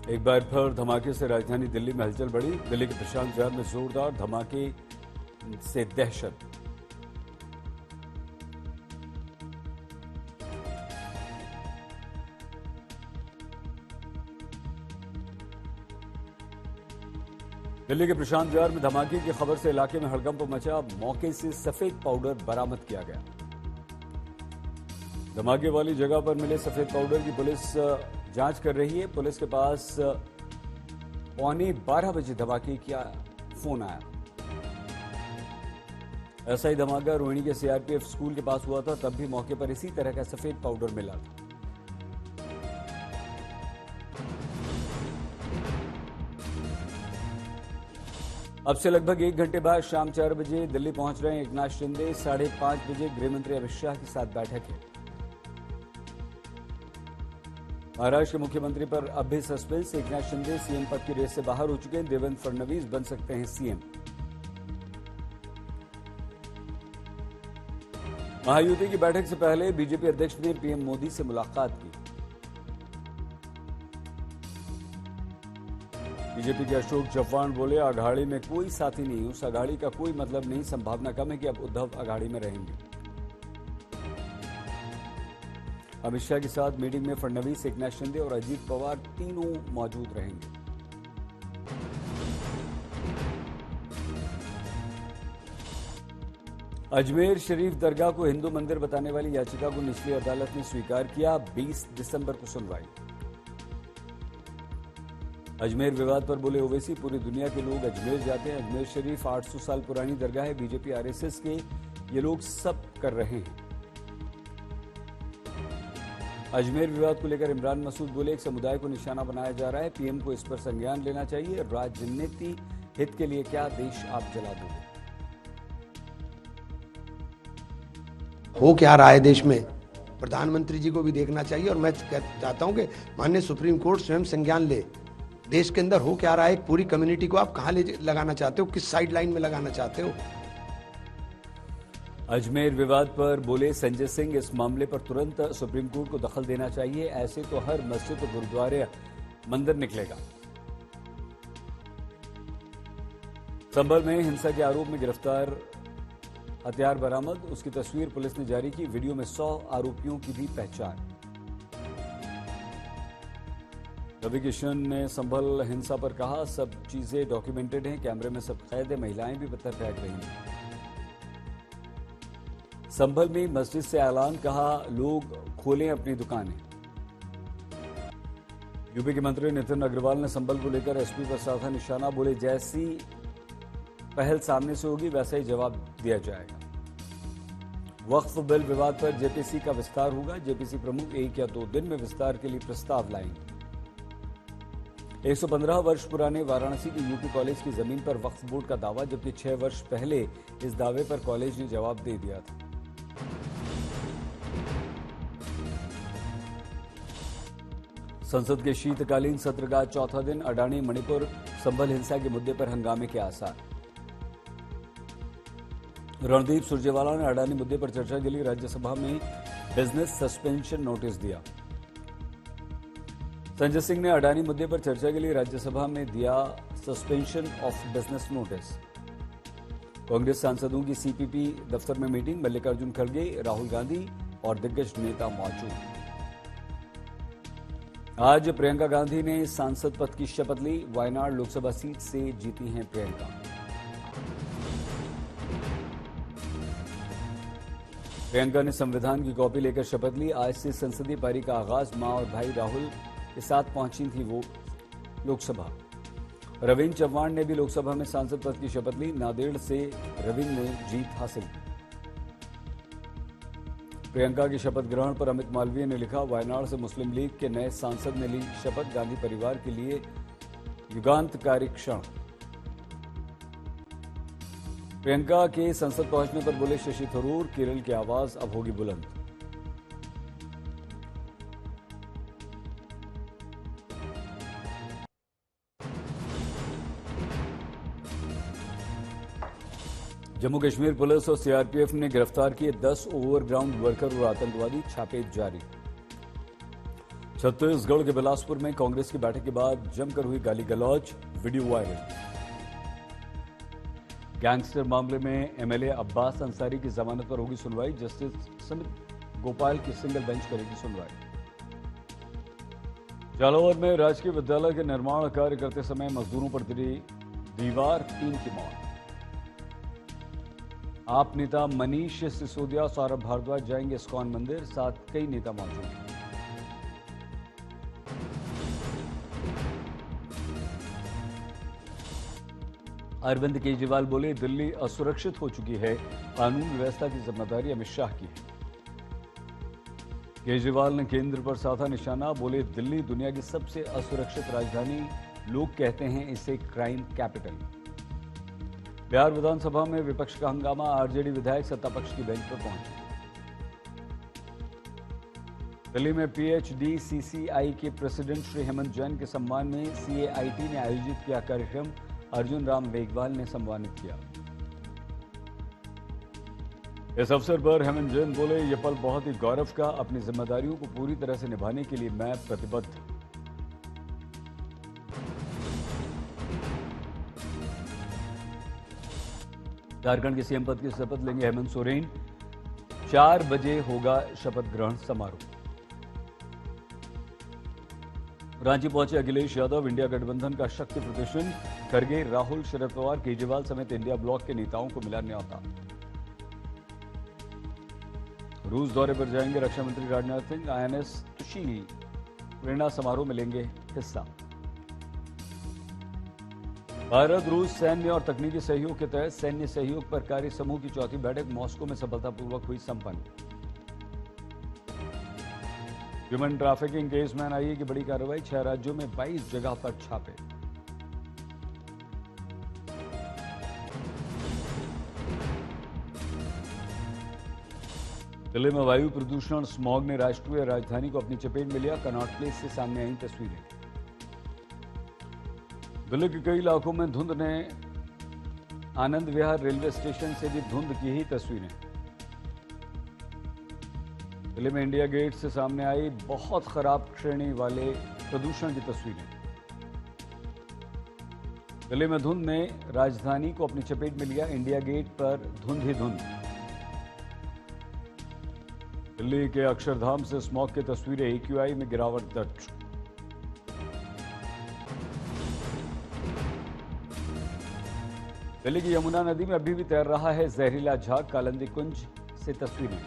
एक बार फिर धमाके से राजधानी दिल्ली में हलचल बढ़ी। दिल्ली के प्रशांत विहार में जोरदार धमाके से दहशत। दिल्ली के प्रशांत विहार में धमाके की खबर से इलाके में हड़कंप मचा। मौके से सफेद पाउडर बरामद किया गया। धमाके वाली जगह पर मिले सफेद पाउडर की पुलिस जांच कर रही है। पुलिस के पास 11:15 बजे धमाके का फोन आया। ऐसा ही धमाका रोहिणी के सीआरपीएफ स्कूल के पास हुआ था। तब भी मौके पर इसी तरह का सफेद पाउडर मिला था। अब से लगभग 1 घंटे बाद शाम 4 बजे दिल्ली पहुंच रहे हैं एकनाथ शिंदे। 5:30 बजे गृहमंत्री अमित शाह के साथ बैठक है। महाराष्ट्र के मुख्यमंत्री पर अब भी सस्पेंस। एकनाथ शिंदे सीएम पद की रेस से बाहर हो चुके हैं। देवेंद्र फडणवीस बन सकते हैं सीएम। महायुति की बैठक से पहले बीजेपी अध्यक्ष ने पीएम मोदी से मुलाकात की। बीजेपी के अशोक चव्हाण बोले, अघाड़ी में कोई साथी नहीं, उस अघाड़ी का कोई मतलब नहीं, संभावना कम है कि अब उद्धव अघाड़ी में रहेंगे। अमित शाह के साथ मीटिंग में फडणवीस, एकनाथ शिंदे और अजीत पवार तीनों मौजूद रहेंगे। अजमेर शरीफ दरगाह को हिंदू मंदिर बताने वाली याचिका को निचली अदालत ने स्वीकार किया। 20 दिसंबर को सुनवाई। अजमेर विवाद पर बोले ओवैसी, पूरी दुनिया के लोग अजमेर जाते हैं। अजमेर शरीफ 800 साल पुरानी दरगाह है। बीजेपी आरएसएस के ये लोग सब कर रहे हैं। अजमेर विवाद को लेकर इमरान मसूद बोले, एक समुदाय को निशाना बनाया जा रहा है। पीएम को इस पर संज्ञान लेना चाहिए। राजनीति हित के लिए क्या देश आप जला दोगे। हो क्या रहा है देश में, प्रधानमंत्री जी को भी देखना चाहिए। और मैं चाहता हूं कि माननीय सुप्रीम कोर्ट स्वयं संज्ञान ले। देश के अंदर हो क्या रहा है, एक पूरी कम्युनिटी को आप कहां ले लगाना चाहते हो, किस साइड लाइन में लगाना चाहते हो। अजमेर विवाद पर बोले संजय सिंह, इस मामले पर तुरंत सुप्रीम कोर्ट को दखल देना चाहिए। ऐसे तो हर मस्जिद और गुरुद्वारे मंदिर निकलेगा। संभल में हिंसा के आरोप में गिरफ्तार हथियार बरामद। उसकी तस्वीर पुलिस ने जारी की। वीडियो में 100 आरोपियों की भी पहचान। रवि किशन ने संभल हिंसा पर कहा, सब चीजें डॉक्यूमेंटेड हैं, कैमरे में सब कैद है, महिलाएं भी पत्थर फेंक रही हैं। संभल में मस्जिद से ऐलान, कहा लोग खोलें अपनी दुकानें। यूपी के मंत्री नितिन अग्रवाल ने संभल को लेकर एसपी पर साधा निशाना। बोले, जैसी पहल सामने से होगी वैसा ही जवाब दिया जाएगा। वक्फ बिल विवाद पर जेपीसी का विस्तार होगा। जेपीसी प्रमुख 1 या 2 दिन में विस्तार के लिए प्रस्ताव लाएंगे। 115 वर्ष पुराने वाराणसी के यूपी कॉलेज की जमीन पर वक्फ बोर्ड का दावा, जबकि 6 वर्ष पहले इस दावे पर कॉलेज ने जवाब दे दिया था। संसद के शीतकालीन सत्र का चौथा दिन। अडानी मणिपुर संभल हिंसा के मुद्दे पर हंगामे के आसार। रणदीप सुरजेवाला ने अडानी मुद्दे पर चर्चा के लिए राज्यसभा में बिजनेस सस्पेंशन नोटिस दिया। संजय सिंह ने अडानी मुद्दे पर चर्चा के लिए राज्यसभा में दिया suspension of business notice. Congress सांसदों की सीपीपी दफ्तर में मीटिंग। मल्लिकार्जुन खड़गे, राहुल गांधी और दिग्गज नेता मौजूद। आज प्रियंका गांधी ने सांसद पद की शपथ ली। वायनाड लोकसभा सीट से जीती हैं प्रियंका। प्रियंका ने संविधान की कॉपी लेकर शपथ ली। आज से संसदीय पारी का आगाज। मां और भाई राहुल के साथ पहुंची थी वो लोकसभा। रविंद्र चव्हाण ने भी लोकसभा में सांसद पद की शपथ ली। नांदेड़ से रविंद्र ने जीत हासिल की। प्रियंका की शपथ ग्रहण पर अमित मालवीय ने लिखा, वायनाड से मुस्लिम लीग के नए सांसद ने ली शपथ। गांधी परिवार के लिए युगांतकारी क्षण। प्रियंका के संसद पहुंचने पर बोले शशि थरूर, केरल की आवाज अब होगी बुलंद। जम्मू कश्मीर पुलिस और सीआरपीएफ ने गिरफ्तार किए 10 ओवरग्राउंड वर्कर और आतंकवादी। छापे जारी। छत्तीसगढ़ के बिलासपुर में कांग्रेस की बैठक के बाद जमकर हुई गाली गलौज, वीडियो वायरल। गैंगस्टर मामले में एमएलए अब्बास अंसारी की जमानत पर होगी सुनवाई, जस्टिस समित गोपाल की सिंगल बेंच करेगी सुनवाई। जालौर में राजकीय विद्यालय के निर्माण कार्य करते समय मजदूरों पर गिरी दीवार, 3 की मौत। आप नेता मनीष सिसोदिया, सौरभ भारद्वाज जाएंगे इस्कॉन मंदिर, साथ कई नेता मौजूद हैं। अरविंद केजरीवाल बोले, दिल्ली असुरक्षित हो चुकी है, कानून व्यवस्था की जिम्मेदारी अमित शाह की है। केजरीवाल ने केंद्र पर साधा निशाना, बोले दिल्ली दुनिया की सबसे असुरक्षित राजधानी, लोग कहते हैं इसे क्राइम कैपिटल। बिहार विधानसभा में विपक्ष का हंगामा, आरजेडी विधायक सत्ता पक्ष की बेंच पर पहुंचे। दिल्ली में पीएचडी सीसीआई के प्रेसिडेंट श्री हेमंत जैन के सम्मान में सीएआईटी ने आयोजित किया कार्यक्रम, अर्जुन राम मेघवाल ने सम्मानित किया। इस अवसर पर हेमंत जैन बोले, यह पल बहुत ही गौरव का, अपनी जिम्मेदारियों को पूरी तरह से निभाने के लिए मैं प्रतिबद्ध। झारखंड के सीएम पद की शपथ लेंगे हेमंत सोरेन, 4 बजे होगा शपथ ग्रहण समारोह। रांची पहुंचे अखिलेश यादव, इंडिया गठबंधन का शक्ति प्रदर्शन, खरगे, राहुल, शरद पवार, केजरीवाल समेत इंडिया ब्लॉक के नेताओं को मिला न्यौता। रूस दौरे पर जाएंगे रक्षा मंत्री राजनाथ सिंह, आईएनएस तुशील प्रेरणा समारोह में लेंगे हिस्सा। भारत रूस सैन्य और तकनीकी सहयोग के तहत सैन्य सहयोग पर कार्य समूह की चौथी बैठक मॉस्को में सफलतापूर्वक हुई संपन्न। ह्यूमन ट्रैफिकिंग केस में एनआईए की बड़ी कार्रवाई, 6 राज्यों में 22 जगह पर छापे। दिल्ली में वायु प्रदूषण, स्मॉग ने राष्ट्रीय राजधानी को अपनी चपेट में लिया, कनॉट प्लेस से सामने आई तस्वीरें। दिल्ली के कई इलाकों में धुंध ने आनंद विहार रेलवे स्टेशन से भी धुंध की ही तस्वीरें। दिल्ली में इंडिया गेट से सामने आई बहुत खराब श्रेणी वाले प्रदूषण की तस्वीरें। दिल्ली में धुंध ने राजधानी को अपनी चपेट में लिया, इंडिया गेट पर धुंध ही धुंध। दिल्ली के अक्षरधाम से स्मॉग की तस्वीरें, एक्यूआई में गिरावट दर्ज। दिल्ली की यमुना नदी में अभी भी तैर रहा है जहरीला झाग, कालंदी कुंज से तस्वीरें।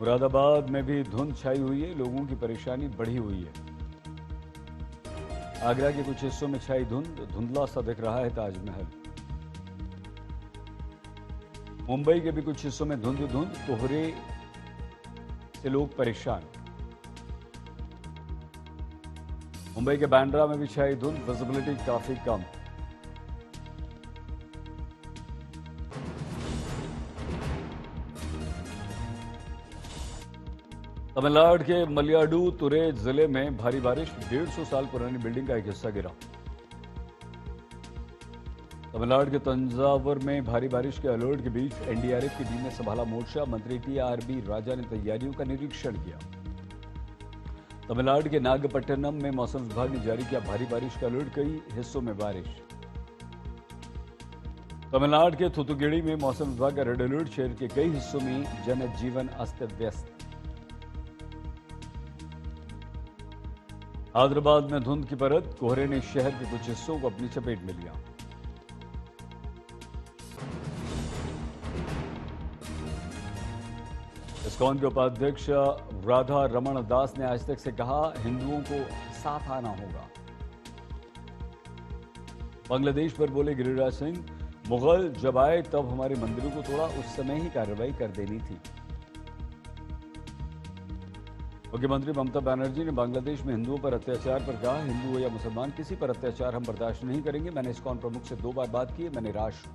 मुरादाबाद में भी धुंध छाई हुई है, लोगों की परेशानी बढ़ी हुई है। आगरा के कुछ हिस्सों में छाई धुंध, धुंधला सा दिख रहा है ताजमहल। मुंबई के भी कुछ हिस्सों में धुंध धुंध, कोहरे से लोग परेशान। मुंबई के बांद्रा में भी छाई धुंध, विजिबिलिटी काफी कम। तमिलनाडु के मलयाडुतुरै जिले में भारी बारिश, 150 साल पुरानी बिल्डिंग का एक हिस्सा गिरा। तमिलनाडु के तंजावुर में भारी बारिश के अलर्ट के बीच एनडीआरएफ की टीम ने संभाला मोर्चा, मंत्री टीआरबी राजा ने तैयारियों का निरीक्षण किया। तमिलनाडु के नागपट्टनम में मौसम विभाग ने जारी किया भारी बारिश का अलर्ट, कई हिस्सों में बारिश। तमिलनाडु के थुथुगेड़ी में मौसम विभाग का रेड अलर्ट, शहर के कई हिस्सों में जनजीवन अस्त व्यस्त। हैदराबाद में धुंध की परत, कोहरे ने शहर के कुछ हिस्सों को अपनी चपेट में लिया। इस्कॉन के उपाध्यक्ष राधा रमण दास ने आज तक से कहा, हिंदुओं को साथ आना होगा। बांग्लादेश पर बोले गिरिराज सिंह, मुगल जब आए तब हमारे मंदिरों को तोड़ा, उस समय ही कार्रवाई कर देनी थी। मुख्यमंत्री ममता बनर्जी ने बांग्लादेश में हिंदुओं पर अत्याचार पर कहा, हिंदू हो या मुसलमान, किसी पर अत्याचार हम बर्दाश्त नहीं करेंगे। मैंने इस्कॉन प्रमुख से 2 बार बात की है, मैं निराश हूं।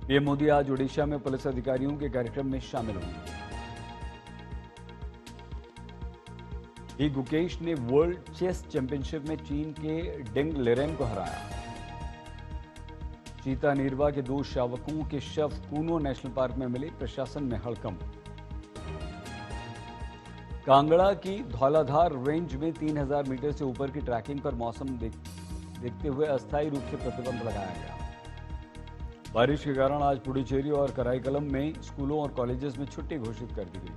पीएम मोदी आज ओडिशा में पुलिस अधिकारियों के कार्यक्रम में शामिल होंगे। ही गुकेश ने वर्ल्ड चेस चैंपियनशिप में चीन के डेंग लेरेन को हराया। चीता नीरवा के 2 शावकों के शव कूनो नेशनल पार्क में मिले, प्रशासन में हड़कंप। कांगड़ा की धौलाधार रेंज में 3000 मीटर से ऊपर की ट्रैकिंग पर मौसम देखते हुए अस्थायी रूप से प्रतिबंध लगाया गया। बारिश के कारण आज पुडुचेरी और कराईकलम में स्कूलों और कॉलेजेस में छुट्टी घोषित कर दी गई।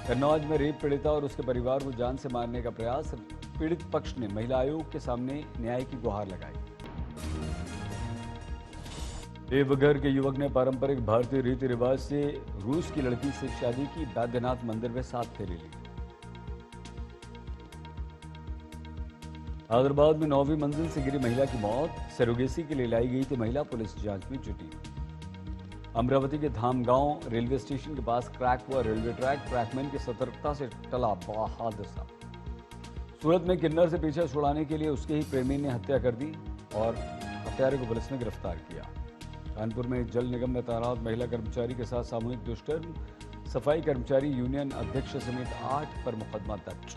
कन्नौज में रेप पीड़िता और उसके परिवार को जान से मारने का प्रयास, पीड़ित पक्ष ने महिला आयोग के सामने न्याय की गुहार लगाई। देवघर के युवक ने पारंपरिक भारतीय रीति रिवाज से रूस की लड़की से शादी की, बैद्यनाथ मंदिर में 7 फेरे ली। हैदराबाद में 9वीं मंजिल से गिरी महिला की मौत, सरोगेसी के लिए लाई गई थी महिला, पुलिस जांच में जुटी। अमरावती के धामगांव रेलवे स्टेशन के पास क्रैक हुआ रेलवे ट्रैक, ट्रैकमैन की सतर्कता से टला बड़ा हादसा। सूरत में किन्नर से पीछा छुड़ाने के लिए उसके ही प्रेमी ने हत्या कर दी और हत्यारे को पुलिस ने गिरफ्तार किया। कानपुर में जल निगम में तैनात महिला कर्मचारी के साथ सामूहिक दुष्कर्म, सफाई कर्मचारी यूनियन अध्यक्ष समेत 8 पर मुकदमा दर्ज।